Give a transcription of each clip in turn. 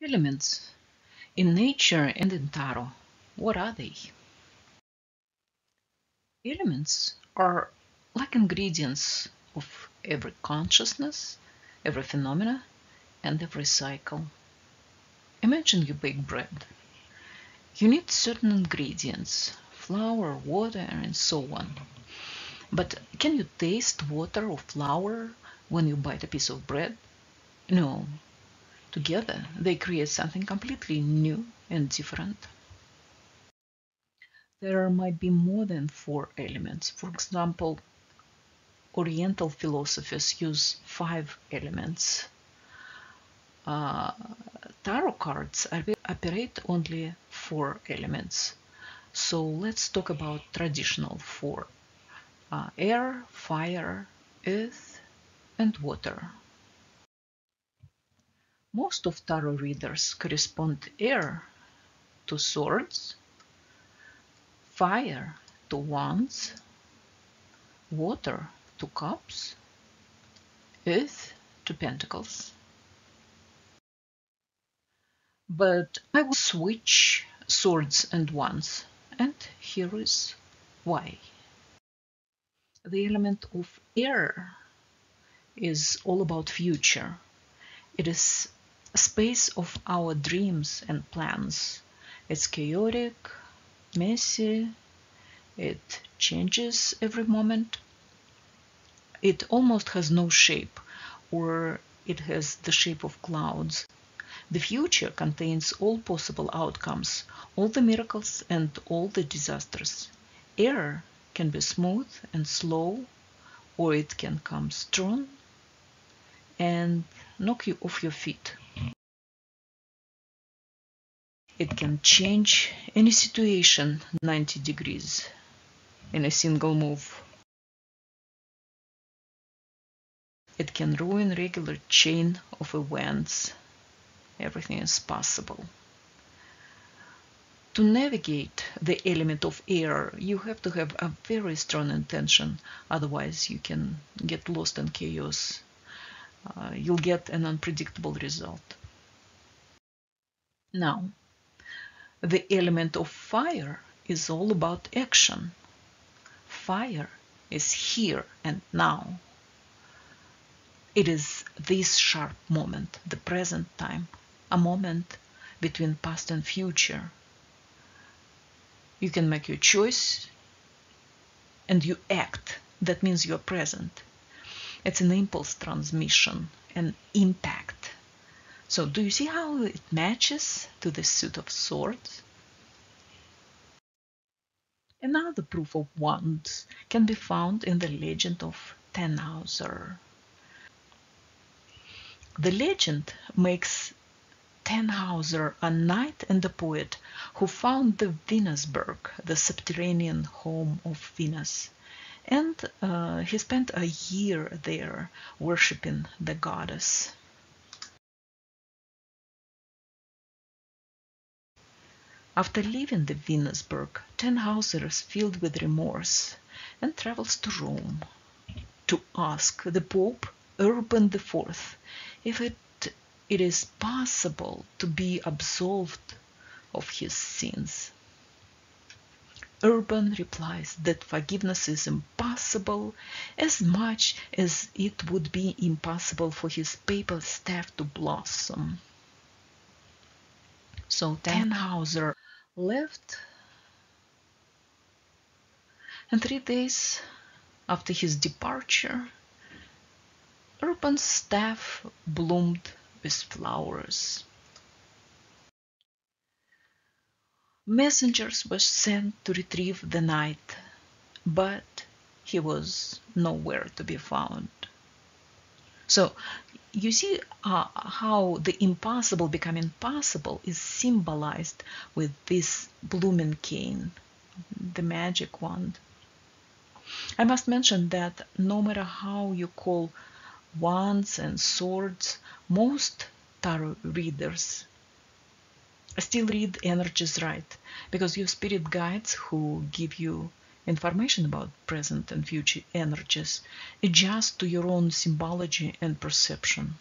Elements in nature and in tarot. What are they? Elements are like ingredients of every consciousness, every phenomena, and every cycle. Imagine you bake bread. You need certain ingredients, flour, water, and so on. But can you taste water or flour when you bite a piece of bread? No. Together, they create something completely new and different. There might be more than four elements. For example, Oriental philosophies use 5 elements. Tarot cards operate only 4 elements. So let's talk about traditional four: air, fire, earth, and water. Most of tarot readers correspond air to swords, fire to wands, water to cups, earth to pentacles. But I will switch swords and wands, and here is why. The element of air is all about future. It is a space of our dreams and plans. It's chaotic, messy, it changes every moment. It almost has no shape, or it has the shape of clouds. The future contains all possible outcomes, all the miracles and all the disasters. Air can be smooth and slow, or it can come strong and knock you off your feet. It can change any situation 90 degrees in a single move. It can ruin regular chain of events. Everything is possible. To navigate the element of air, you have to have a very strong intention, otherwise you can get lost in chaos. You'll get an unpredictable result. Now, the element of fire is all about action. Fire is here and now. It is this sharp moment, the present time, a moment between past and future. You can make your choice and you act. That means you're present. It's an impulse transmission, an impact. So do you see how it matches to the suit of swords? Another proof of wands can be found in the legend of Tannhauser. The legend makes Tannhauser a knight and a poet who found the Venusberg, the subterranean home of Venus, and he spent a year there worshipping the goddess. After leaving the Venusberg, Tannhauser is filled with remorse and travels to Rome to ask the Pope Urban IV if it is possible to be absolved of his sins. Urban replies that forgiveness is impossible as much as it would be impossible for his papal staff to blossom. So Tannhauser left, and 3 days after his departure, Urban's staff bloomed with flowers. Messengers were sent to retrieve the knight, but he was nowhere to be found. So you see how the impossible becoming possible is symbolized with this blooming cane, the magic wand. I must mention that no matter how you call wands and swords, most tarot readers still read energies right, because your spirit guides who give you information about present and future energies adjust to your own symbology and perception.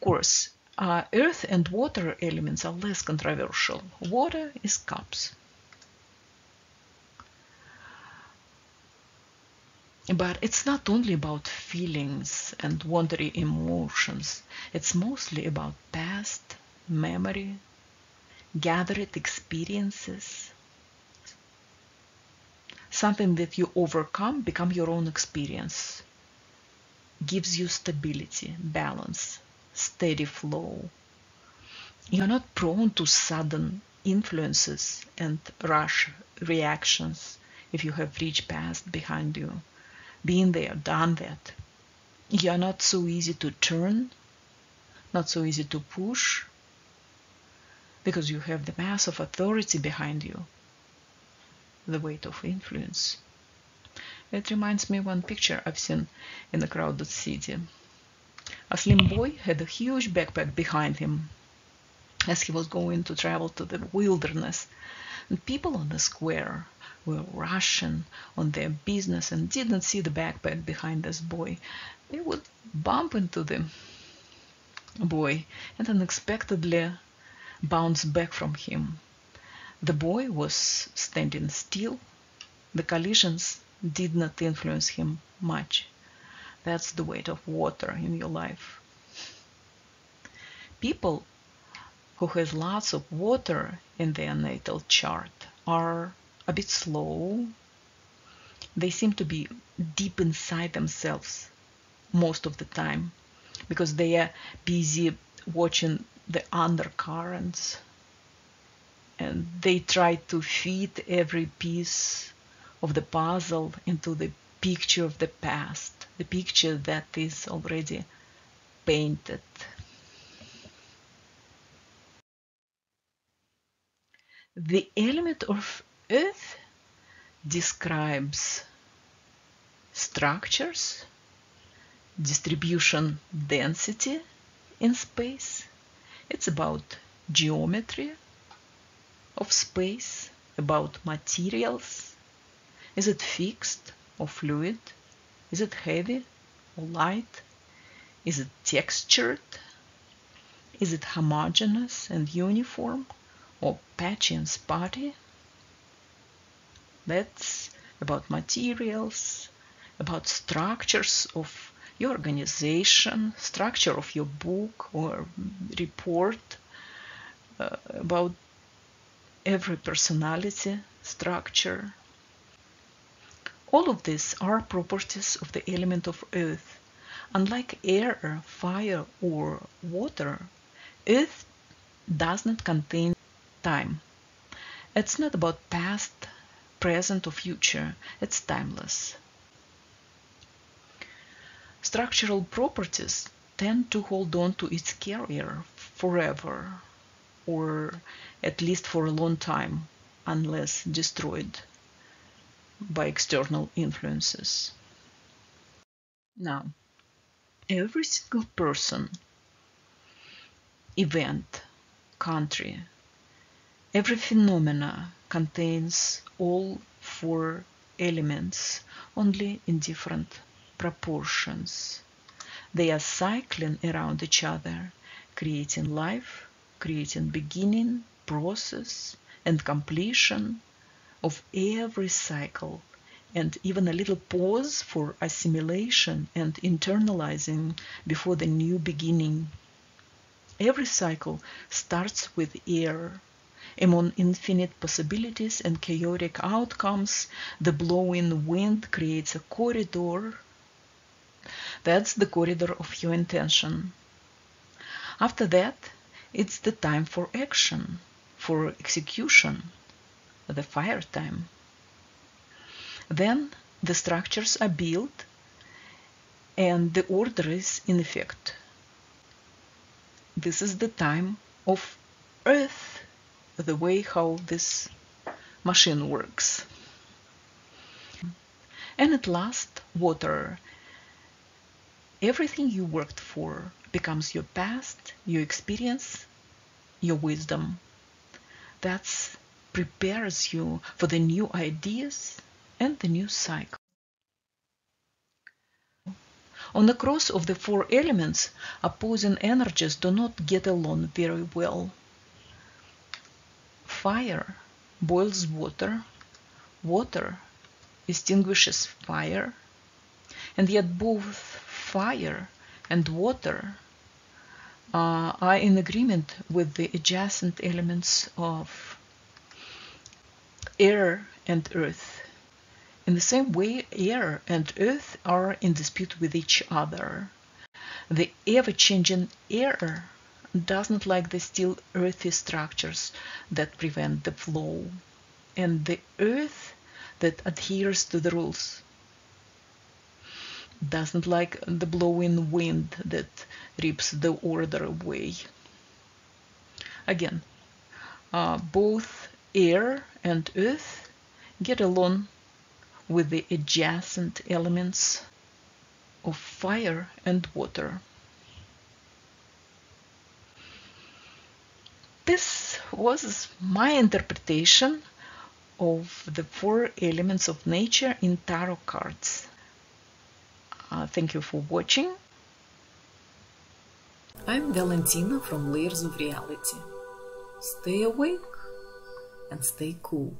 course, earth and water elements are less controversial. Water is cups. But it's not only about feelings and wandering emotions. It's mostly about past, memory, gathered experiences. Something that you overcome become your own experience. Gives you stability, balance, steady flow. You're not prone to sudden influences and rush reactions if you have rich past behind you. Been there, done that. You're not so easy to turn, not so easy to push, because you have the mass of authority behind you, the weight of influence. It reminds me of one picture I've seen in a crowded city. A slim boy had a huge backpack behind him as he was going to travel to the wilderness, and people on the square were rushing on their business and didn't see the backpack behind this boy. They would bump into the boy and unexpectedly bounce back from him. The boy was standing still. The collisions did not influence him much. That's the weight of water in your life. People who has lots of water in their natal chart are a bit slow. They seem to be deep inside themselves most of the time because they are busy watching the undercurrents, and they try to fit every piece of the puzzle into the picture of the past, the picture that is already painted. The element of earth describes structures, distribution density in space. It's about geometry of space, about materials. Is it fixed or fluid? Is it heavy or light? Is it textured? Is it homogeneous and uniform or patchy and spotty? That's about materials, about structures of your organization, structure of your book or report, about every personality structure. All of these are properties of the element of earth. Unlike air, fire, or water, earth does not contain time. It's not about past, present, or future. It's timeless. Structural properties tend to hold on to its carrier forever, or at least for a long time, unless destroyed by external influences. Now, every single person, event, country, every phenomena contains all four elements, only in different proportions. They are cycling around each other, creating life, creating beginning, process, and completion of every cycle, and even a little pause for assimilation and internalizing before the new beginning. Every cycle starts with air. Among infinite possibilities and chaotic outcomes, the blowing wind creates a corridor. That's the corridor of your intention. After that, it's the time for action, for execution, the fire time. Then the structures are built and the order is in effect. This is the time of earth, the way how this machine works. And at last, water. Everything you worked for becomes your past, your experience, your wisdom. That prepares you for the new ideas and the new cycle. On the cross of the four elements, opposing energies do not get along very well. Fire boils water, water extinguishes fire, and yet both fire and water are in agreement with the adjacent elements of air and earth. In the same way, air and earth are in dispute with each other. The ever-changing air does not like the still earthy structures that prevent the flow, and the earth that adheres to the rules doesn't like the blowing wind that rips the order away. Again, both air and earth get along with the adjacent elements of fire and water. This was my interpretation of the four elements of nature in Taro Cards. Thank you for watching. I'm Valentina from Layers of Reality. Stay awake and stay cool.